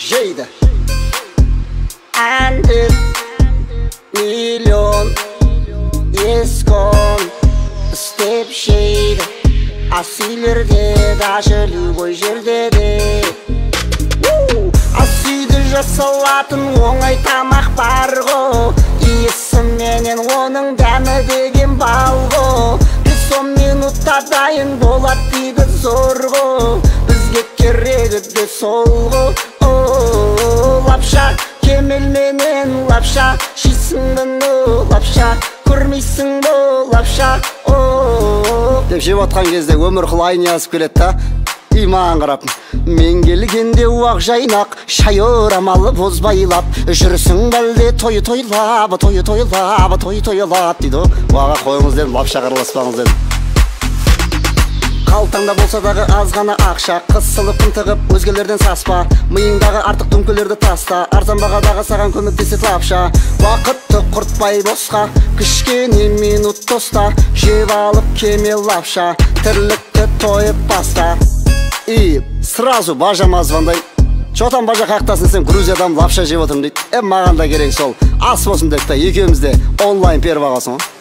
жейді. Әндір миллион ескон істеп жейді. Ас үйлерде даже любой жерде де. Ас үйді жасалатын оңай тамақ бар ғой. Иесі менен оның дәмі деген бал ғой. 5-10 минутта дайын болады дейді зор ғой. Бізге керегі де сол ғой. Лапша кемелменен лапша жейсің бұны лапша көрмейсің бұл лапша деп жеп отқан кезде өмір құлайын жазып келеді да. Иман қарап мен келгенде уақ жайнақ шай орамалы бозбайлап жүрсің бәлде той тойлап той тойлап той тойлап дейді. Уаға қойыңыз дедім, лапша қараласпаңыз дедім. Қалтаңда болса дағы аз ғана ақша, қысылып ынтығып өзгелерден саспа. Миыңдағы артық дүңкілерді таста, арзан бағадағы саған көмектесет лапша. Уақытты құртпай босқа, кішкене минут тоста, жеп алып кеме лапша, тірлікті тойып баста. И сразу бажама звондай. Чо там бажа қақтасын, сен Грузиядан лапша жеп отырмын дейді. Маған да керек сол. Ас болсын деп та екеумізде онлайн періп ағасың ғой.